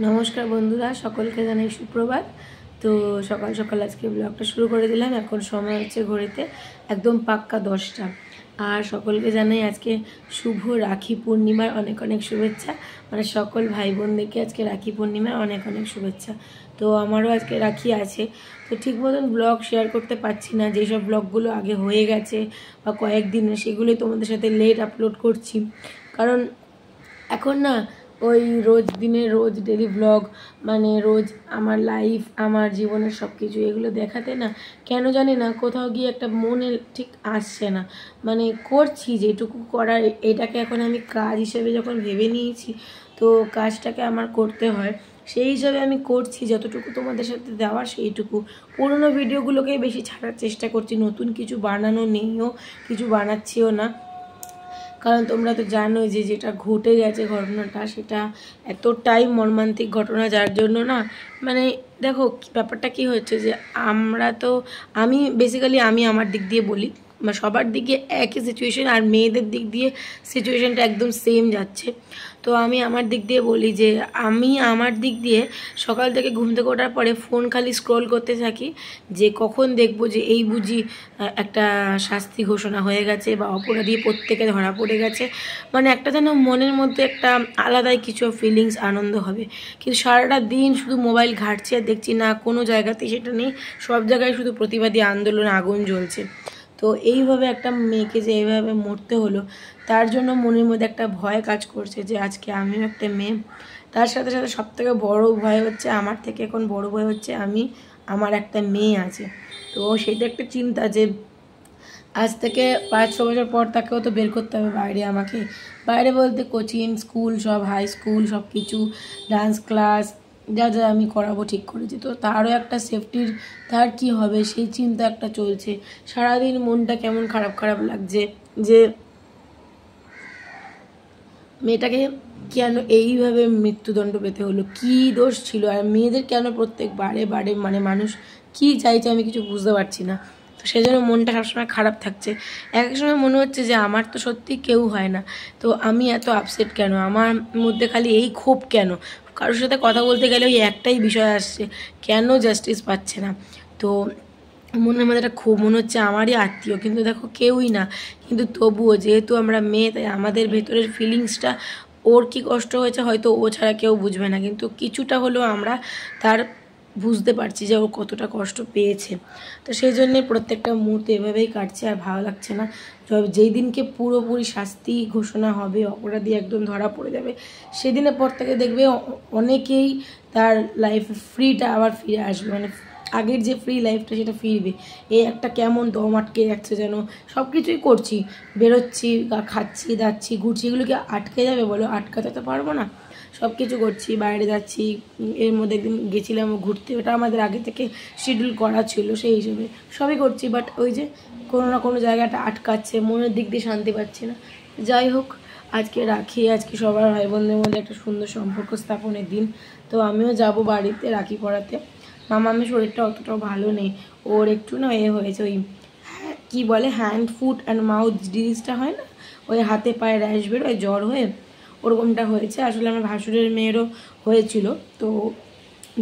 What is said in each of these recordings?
নমস্কার বন্ধুরা, সকলকে জানাই সুপ্রভাত। তো সকাল সকাল আজকে ব্লগটা শুরু করে দিলাম। এখন সময় হচ্ছে ঘড়িতে একদম পাক্কা 10টা। আর সকলকে জানাই আজকে শুভ রাখি পূর্ণিমার অনেক অনেক শুভেচ্ছা। মানে সকল ভাই বোনদেরকে আজকে রাখি পূর্ণিমার অনেক অনেক শুভেচ্ছা। তো আমারও আজকে রাখি আছে, তো ঠিক মতন ব্লগ শেয়ার করতে পারছি না। যেসব ব্লগগুলো আগে হয়ে গেছে বা কয়েকদিনে, সেগুলোই তোমাদের সাথে লেট আপলোড করছি। কারণ এখন না ওই রোজ দিনে রোজ ডেলি ব্লগ, মানে রোজ আমার লাইফ, আমার জীবনের সব কিছু এগুলো দেখাতে না কেন জানি না কোথাও গিয়ে একটা মনে ঠিক আসছে না। মানে করছি যেটুকু করার, এটাকে এখন আমি কাজ হিসেবে যখন ভেবে নিয়েছি, তো কাজটাকে আমার করতে হয়। সেই হিসাবে আমি করছি, যতটুকু তোমাদের সাথে দেওয়ার সেইটুকু। পুরোনো ভিডিওগুলোকেই বেশি ছাড়ার চেষ্টা করছি, নতুন কিছু বানানো নেইও, কিছু বানাচ্ছিও না। কারণ তোমরা তো জানোই যে যেটা ঘটে গেছে ঘটনাটা, সেটা এতটাই মর্মান্তিক ঘটনা, যার জন্য না মানে দেখো ব্যাপারটা কি হচ্ছে যে আমি বেসিক্যালি আমি আমার দিক দিয়ে বলি, সবার দিকে একই সিচুয়েশন, আর মেয়েদের দিক দিয়ে সিচুয়েশনটা একদম সেম যাচ্ছে। তো আমি আমার দিক দিয়ে বলি যে আমি আমার দিক দিয়ে সকাল থেকে ঘুম থেকে ওঠার পরে ফোন খালি স্ক্রল করতে থাকি, যে কখন দেখবো যে এই বুঝি একটা শাস্তি ঘোষণা হয়ে গেছে বা অপরাধী প্রত্যেকে ধরা পড়ে গেছে। মানে একটা যেন মনের মধ্যে একটা আলাদাই কিছু ফিলিংস, আনন্দ হবে। কিন্তু সারাটা দিন শুধু মোবাইল ঘাঁটছি আর দেখছি না, কোনো জায়গাতেই সেটা নেই। সব জায়গায় শুধু প্রতিবাদী আন্দোলন, আগুন জ্বলছে। তো এইভাবে একটা মেয়েকে যে এইভাবে মরতে হলো, তার জন্য মনের মধ্যে একটা ভয় কাজ করছে যে আজকে আমিও একটা মেয়ে। তার সাথে সাথে সবথেকে বড় ভয় হচ্ছে, আমার থেকে এখন বড় ভয় হচ্ছে আমার একটা মেয়ে আছে। তো সেটা একটা চিন্তা যে আজ থেকে 5-6 বছর পর তাকেও তো বের করতে হবে বাইরে। আমাকে বাইরে বলতে কোচিং, স্কুল, সব হাই স্কুল, সব কিছু, ডান্স ক্লাস, যা যা আমি করাবো ঠিক করেছি। তো তারও একটা সেফটির, তার কি হবে সেই চিন্তা একটা চলছে। সারাদিন মনটা কেমন খারাপ খারাপ লাগছে যে মেয়েটাকে কেন এইভাবে মৃত্যুদণ্ড পেতে হলো, কী দোষ ছিল। আর মেয়েদের কেন প্রত্যেক বারে বারে, মানে মানুষ কী চাইছে আমি কিছু বুঝতে পারছি না। তো সেই জন্য মনটা সবসময় খারাপ থাকছে। এক এক সময় মনে হচ্ছে যে আমার তো সত্যি কেউ হয় না, তো আমি এত আপসেট কেন, আমার মধ্যে খালি এই ক্ষোভ কেন। কারোর সাথে কথা বলতে গেলে ওই একটাই বিষয় আসছে, কেন জাস্টিস পাচ্ছে না। তো মনের মধ্যে একটা ক্ষোভ, মনে হচ্ছে আমারই আত্মীয়, কিন্তু দেখো কেউই না। কিন্তু তবুও যেহেতু আমরা মেয়ে, তাই আমাদের ভেতরের ফিলিংসটা, ওর কি কষ্ট হয়েছে হয়তো ও ছাড়া কেউ বুঝবে না, কিন্তু কিছুটা হলেও আমরা তার বুঝতে পারছি যে ও কতটা কষ্ট পেয়েছে। তো সেই জন্যে প্রত্যেকটা মুহূর্তে এভাবেই কাটছে, আর ভালো লাগছে না। যেই দিনকে পুরোপুরি শাস্তি ঘোষণা হবে, অপরাধী একদম ধরা পড়ে যাবে, সেদিনের পর থেকে দেখবে অনেকেই তার লাইফে ফ্রিটা আবার ফিরে আসবে। মানে আগের যে ফ্রি লাইফটা সেটা ফিরবে। এই একটা কেমন দম আটকে যাচ্ছে, যেন সব কিছুই করছি, বেরোচ্ছি, খাচ্ছি, দাচ্ছি, ঘুরছি, এগুলো কি আটকে যাবে বলো? আটকাতে তো পারবো না। সব কিছু করছি, বাইরে যাচ্ছি। এর মধ্যে একদিন গেছিলাম ঘুরতে, ওটা আমাদের আগে থেকে শিডিউল করা ছিল, সেই হিসেবে সবই করছি। বাট ওই যে কোনো না কোনো জায়গাটা আটকাচ্ছে, মনের দিক দিয়ে শান্তি পাচ্ছি না। যাই হোক, আজকে রাখি, আজকে সবার ভাই বোনদের মধ্যে একটা সুন্দর সম্পর্ক স্থাপনের দিন। তো আমিও যাব বাড়িতে রাখি পড়াতে। মামামের শরীরটা অতটাও ভালো নেই, ওর একটু না হয়েছে, ওই কী বলে হ্যান্ড ফুট অ্যান্ড মাউথ ডিজিজটা হয় না, ওই হাতে পায়ে র্যাশ বেরোয় জ্বর হয়ে, ওরকমটা হয়েছে। আসলে আমার ভাসুরের মেয়েরও হয়েছিল। তো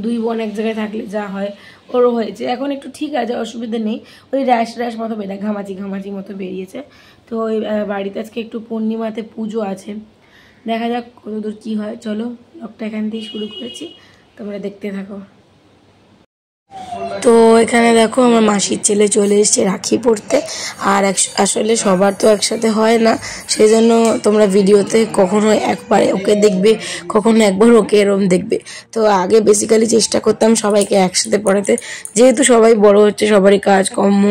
দুই বোন এক জায়গায় থাকলে যা হয়, ওরও হয়েছে। এখন একটু ঠিক আছে, অসুবিধা নেই। ওই র্যাশ র্যাশ মতো বেরিয়ে, ঘামাচি ঘামাচি মতো বেরিয়েছে। তো ওই বাড়িতে আজকে একটু পূর্ণিমাতে পুজো আছে, দেখা যাক কতদূর কী হয়। চলো, ব্লগটা এখান থেকেই শুরু করেছি, তোমরা দেখতে থাকো। তো এখানে দেখো আমার মাসির ছেলে চলে এসছে রাখি পড়তে। আর আসলে সবার তো একসাথে হয় না, সেই জন্য তোমরা ভিডিওতে কখনো একবারে ওকে দেখবে, কখনো একবার ওকে এরম দেখবে। তো আগে বেসিক্যালি চেষ্টা করতাম সবাইকে একসাথে পড়াতে, যেহেতু সবাই বড় হচ্ছে, সবারই কাজ কর্ম,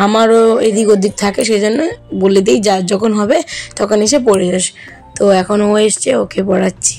আমারও এদিক ওদিক থাকে, সেই জন্য বলে দিই যার যখন হবে তখন এসে পড়ে যাস। তো এখন ও এসছে, ওকে পড়াচ্ছি।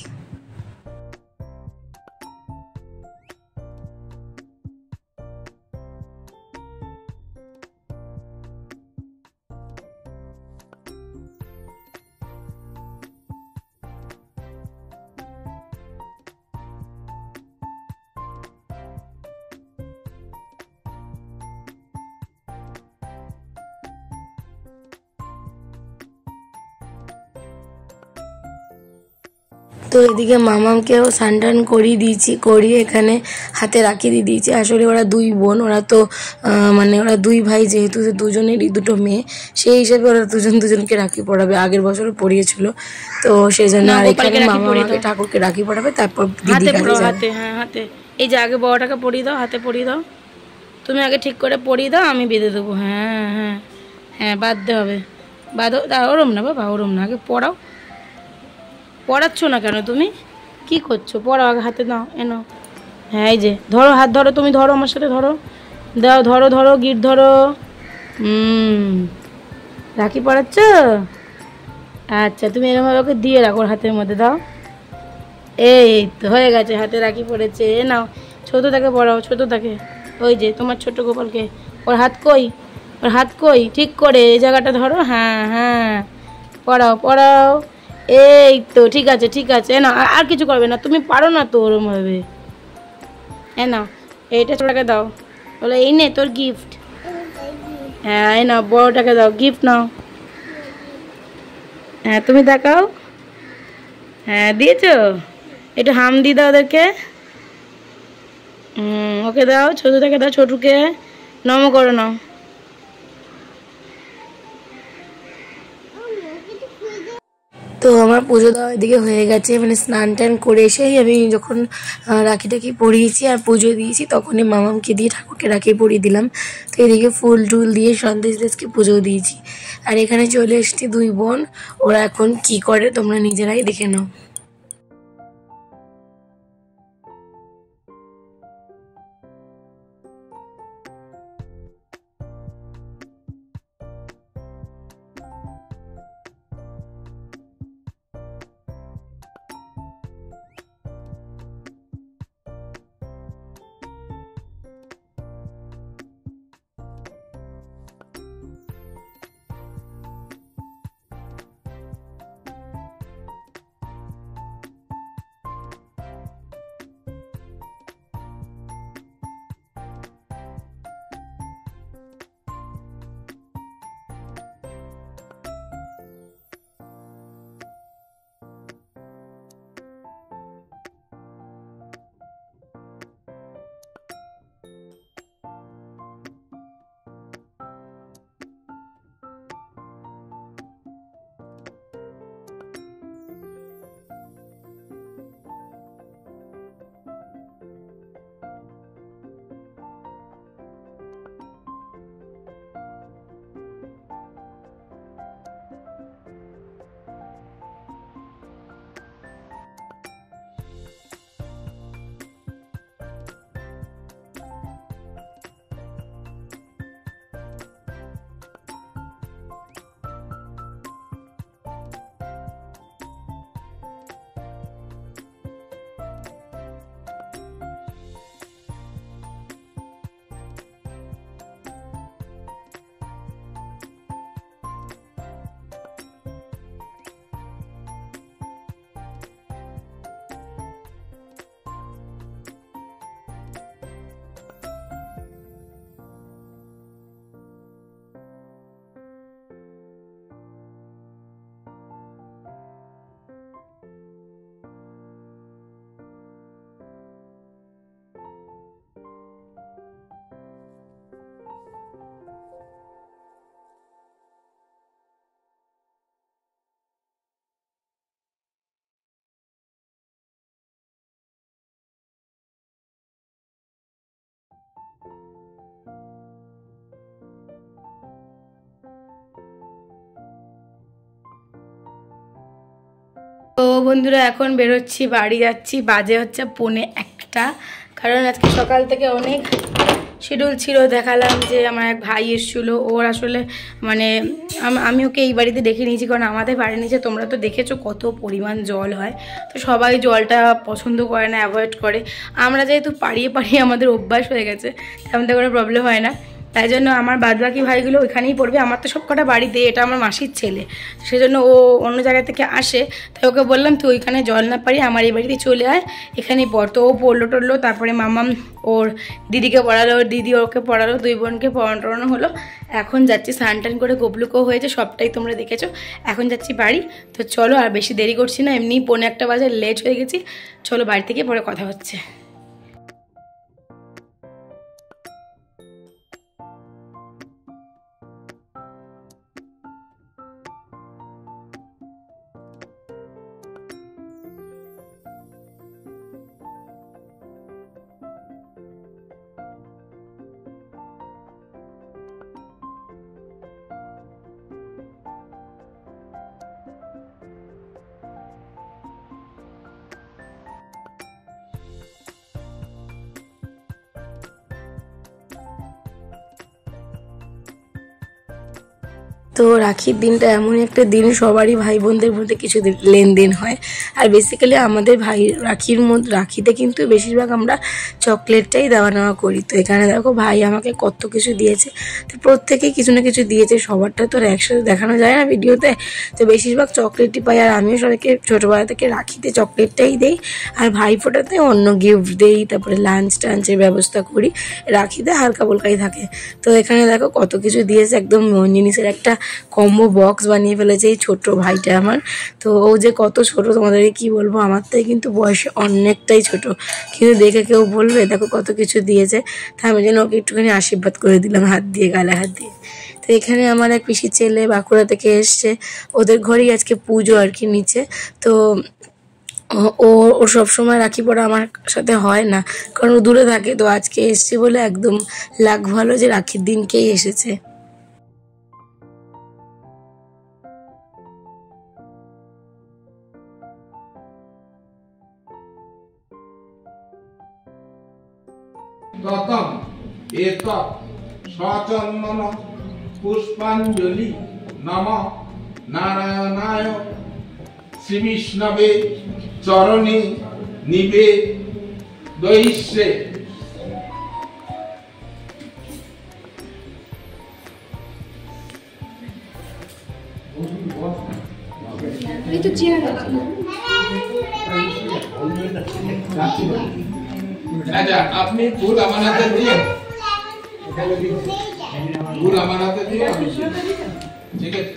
তো এদিকে মামামকেও স্নান করিয়ে দিয়েছি, করিয়ে এখানে হাতে রাখি দিয়ে দিয়েছি। আসলে ওরা দুই বোন, ওরা তো মানে ওরা দুই ভাই, যেহেতু দুজনেরই দুটো মেয়ে, সেই হিসেবে ওরা দুজনকে রাখি পড়াবে। আগের বছরও পড়িয়েছিল, তো সেই জন্য আর এখানে মামা আমাকে ঠাকুরকে রাখি পড়াবে, তারপর দিদি কাছে যাবে। হ্যাঁ হাতে, এই যে আগে বড়টাকে পরিয়ে দাও, হাতে পরিয়ে দাও, তুমি আগে ঠিক করে পরিয়ে দাও, আমি বেঁধে দেবো। হ্যাঁ হ্যাঁ হ্যাঁ, বাঁধতে হবে, বাঁধো। ওরম না বাবা, ওরম না, আগে পড়াও। পড়াচ্ছ না কেন তুমি, কি করছো? পড়াও আগে, হাতে দাও, এনো। হ্যাঁ এই যে ধরো, হাত ধরো, তুমি ধরো, আমার সাথে ধরো, দাও, ধরো ধরো, গিট ধরো। রাখি পড়াচ্ছ? আচ্ছা, তুমি এরকমভাবে ওকে দিয়ে রাখো, হাতের মধ্যে দাও। এই তো হয়ে গেছে, হাতে রাখি পড়েছে। এ নাও, ছোটোটাকে পড়াও, ছোটোটাকে। ওই যে তোমার ছোট গোপালকে, ওর হাত কই, ওর হাত কই, ঠিক করে এই জায়গাটা ধরো। হ্যাঁ হ্যাঁ, পড়াও পড়াও। এই তো ঠিক আছে ঠিক আছে, এ নাও, আর কিছু করবে না, তুমি পারো না তো ওরমভাবে। এ নাও, এইটা ছোটটাকে দাও, বলো এই নে তোর গিফট। হ্যাঁ এই নাও, বড়টাকে দাও গিফট, নাও। হ্যাঁ তুমি দেখাও। হ্যাঁ দিয়েছো, একটু হাম দিয়ে দাও ওদেরকে। ওকে দাও, ছোটটাকে দাও, ছোটুকে নম করো, নাও। তো আমার পুজো দেওয়া এদিকে হয়ে গেছে, মানে স্নান টান করে এসেই আমি যখন রাখি টাকি পরিয়েছি আর পুজো দিয়েছি, তখনই মামামকে দিয়ে ঠাকুরকে রাখি পরিয়ে দিলাম। তো এদিকে ফুল টুল দিয়ে সন্দেশ দেশকে পুজো দিয়েছি। আর এখানে চলে এসেছি দুই বোন, ওরা এখন কি করে তোমরা নিজেরাই দেখে নাও। তো বন্ধুরা এখন বেরোচ্ছি, বাড়ি যাচ্ছি, বাজে হচ্ছে 1:45, কারণ আজকে সকাল থেকে অনেক শিডিউল ছিল। দেখালাম যে আমার এক ভাই এসেছিলো, ওর আসলে মানে আমি ওকে এই বাড়িতে ডেকে নিয়েছি, কারণ আমাদের বাড়ির নিচে তোমরা তো দেখেছো কত পরিমাণ জল হয়, তো সবাই জলটা পছন্দ করে না, অ্যাভয়েড করে। আমরা যেহেতু পাড়িয়ে আমাদের অভ্যাস হয়ে গেছে, তেমন কোনো প্রবলেম হয় না। তাই জন্য আমার বাদবাকি ভাইগুলো ওইখানেই পড়বে। আমার তো সব কটা বাড়িতে, এটা আমার মাসির ছেলে, সেজন্য ও অন্য জায়গা থেকে আসে। তাই ওকে বললাম তুই ওইখানে জল না পারি আমার এই বাড়িতে চলে আয়, এখানেই পড়। তো ও পড়লো টড়লো, তারপরে মামাম ওর দিদিকে পড়ালো, ওর দিদি ওকে পড়ালো, দুই বোনকে পড়ানো হলো। এখন যাচ্ছি, স্নান টান করে গোবলুকো হয়েছে, সবটাই তোমরা দেখেছো। এখন যাচ্ছি বাড়ি। তো চলো আর বেশি দেরি করছি না, এমনি 1:45 বাজে, লেট হয়ে গেছি। চলো বাড়ি থেকে পরে কথা হচ্ছে। তো রাখির দিনটা এমনই একটা দিন, সবারই ভাই বোনদের মধ্যে কিছু লেনদেন হয়। আর বেসিক্যালি আমাদের ভাই রাখিতে কিন্তু বেশিরভাগ আমরা চকলেটটাই দেওয়া নেওয়া করি। তো এখানে দেখো ভাই আমাকে কত কিছু দিয়েছে, তো প্রত্যেকেই কিছু না কিছু দিয়েছে, সবারটা তো একসাথে দেখানো যায় না ভিডিওতে। তো বেশিরভাগ চকলেটই পাই, আর আমিও সবাইকে ছোটোবেলা থেকে রাখিতে চকলেটটাই দেই, আর ভাইফোঁটাতে অন্য গিফট দেই, তারপরে লাঞ্চ টাঞ্চের ব্যবস্থা করি। রাখিতে হালকা ফুলকাই থাকে। তো এখানে দেখো কত কিছু দিয়েছে, একদম মন জিনিসের একটা কম্বো বক্স বানিয়ে ফেলেছে এই ছোট্ট ভাইটা আমার। তো ও যে কত ছোট তোমাদেরকে কি বলবো, আমার থেকে কিন্তু বয়সে অনেকটাই ছোট, কিন্তু দেখে কেউ বলবে দেখো কত কিছু দিয়েছে। তা আমি যেন ওকে একটুখানি আশীর্বাদ করে দিলাম হাত দিয়ে, গালে হাত দিয়ে। তো এখানে আমার এক পিসির ছেলে বাঁকুড়া থেকে এসছে, ওদের ঘরেই আজকে পুজো আর কি নিচে। তো ও সবসময় রাখি পড়া আমার সাথে হয় না, কারণ ও দূরে থাকে। তো আজকে এসছে বলে একদম লাগ ভালো যে রাখির দিনকেই এসেছে। ততম এতৎ সচন্দন পুষ্পাঞ্জলি নম নারায়ণায় শ্রীবিষ্ণবে চরণে নিবেদয়িষ্যে। আচ্ছা আপনি ফুল আমার হাতে দিয়ে, ফুল আমার হাতে দিয়ে, ঠিক আছে।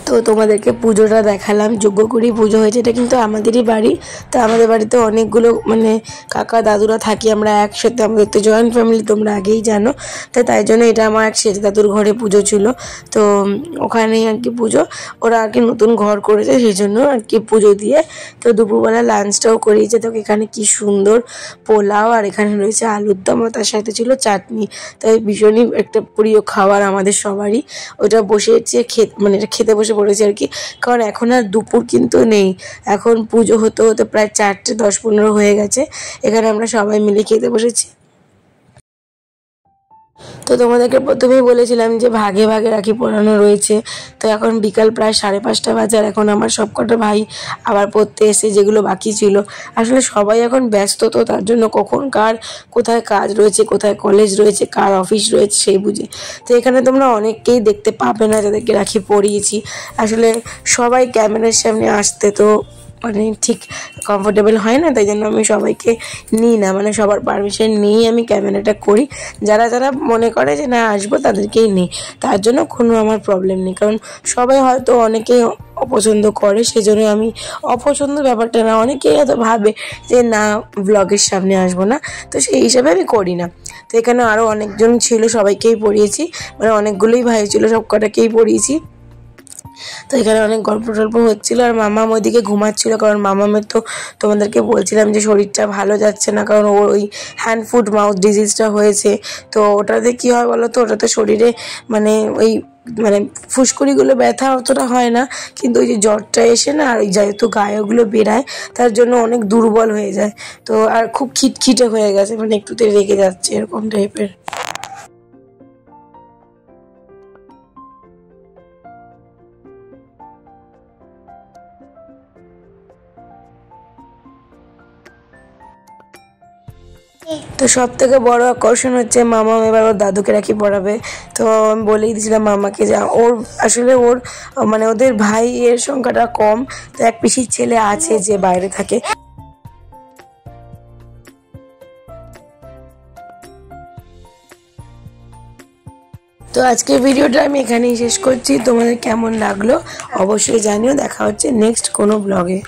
তো তোমাদেরকে পুজোটা দেখালাম, যজ্ঞকুড়ি পুজো হয়েছে, এটা কিন্তু আমাদেরই বাড়ি। তো আমাদের বাড়িতে অনেকগুলো মানে কাকা দাদুরা থাকি আমরা একসাথে, আমাদের তো জয়েন্ট ফ্যামিলি তোমরা আগেই জানো। তো তাই জন্য এটা আমার এক সেজ দাদুর ঘরে পুজো ছিল। তো ওখানেই আর কি পুজো, ওরা আর কি নতুন ঘর করেছে সেই জন্য আর কি পুজো দিয়ে। তো দুপুরবেলা লাঞ্চটাও করিয়েছে। তো এখানে কি সুন্দর পোলাও, আর এখানে রয়েছে আলুর দম, তার সাথে ছিল চাটনি। তো ভীষণই একটা প্রিয় খাবার আমাদের সবারই। ওটা বসেছে মানে এটা খেতে বসে পড়েছে আর কি, কারণ এখন আর দুপুর কিন্তু নেই, এখন পুজো হতে হতে প্রায় 4টে 10-15 হয়ে গেছে। এখানে আমরা সবাই মিলে খেতে বসেছি। তো তোমাদেরকে প্রথমেই বলেছিলাম যে ভাগে ভাগে রাখি পরানো রয়েছে। তো এখন বিকাল প্রায় 5:30 বাজে, আর এখন আমার সবকটা ভাই আবার পড়তে এসে যেগুলো বাকি ছিল। আসলে সবাই এখন ব্যস্ত, তো তার জন্য কখন কার কোথায় কাজ রয়েছে, কোথায় কলেজ রয়েছে, কার অফিস রয়েছে সেই বুঝে। তো এখানে তোমরা অনেককেই দেখতে পাবে না যাদেরকে রাখি পরিয়েছি, আসলে সবাই ক্যামেরার সামনে আসতে তো মানে ঠিক কমফোর্টেবল হয় না, তাই জন্য আমি সবাইকে নিই না, মানে সবার পারমিশন নিয়েই আমি ক্যামেরাটা করি। যারা যারা মনে করে যে না আসবো তাদেরকেই নিই, তার জন্য কোনো আমার প্রবলেম নেই। কারণ সবাই হয়তো অনেকেই অপছন্দ করে, সেজন্য আমি অপছন্দ ব্যাপারটা না, অনেকেই হয়তো ভাবে যে না ব্লগের সামনে আসবো না, তো সেই হিসাবে আমি করি না। তো এখানে আরও অনেকজন ছিল, সবাইকেই পড়িয়েছি, মানে অনেকগুলোই ভাই ছিল, সব কটাকেই পড়িয়েছি। তো এখানে অনেক গল্প টল্প হচ্ছিলো, আর মামাম ওইদিকে ঘুমাচ্ছিলো, কারণ মামামের তো তোমাদেরকে বলছিলাম যে শরীরটা ভালো যাচ্ছে না, কারণ ওর ওই হ্যান্ড ফুট মাউথ ডিজিজটা হয়েছে। তো ওটাতে কী হয় বলো তো, ওটাতে শরীরে মানে ওই মানে ফুসকুড়িগুলো ব্যথা অতটা হয় না, কিন্তু ওই যে জ্বরটা এসে না, আর ওই যেহেতু গায়ে ওগুলো বেরায়, তার জন্য অনেক দুর্বল হয়ে যায়। তো আর খুব খিটখিটে হয়ে গেছে, মানে একটুতে রেগে যাচ্ছে এরকম টাইপের। তো সব থেকে বড় আকর্ষণ হচ্ছে মামা এবার ওর দাদুকে রাখি পড়াবে। তো আমি বলেই দিয়েছিলাম মামাকে যে ওর আসলে ওর মানে ওদের ভাইয়ের সংখ্যাটা কম, তো এক পিসির ছেলে আছে যে বাইরে থাকে। তো আজকের ভিডিওটা আমি এখানেই শেষ করছি। তোমাদের কেমন লাগলো অবশ্যই জানিও। দেখা হচ্ছে নেক্সট কোনো ব্লগে।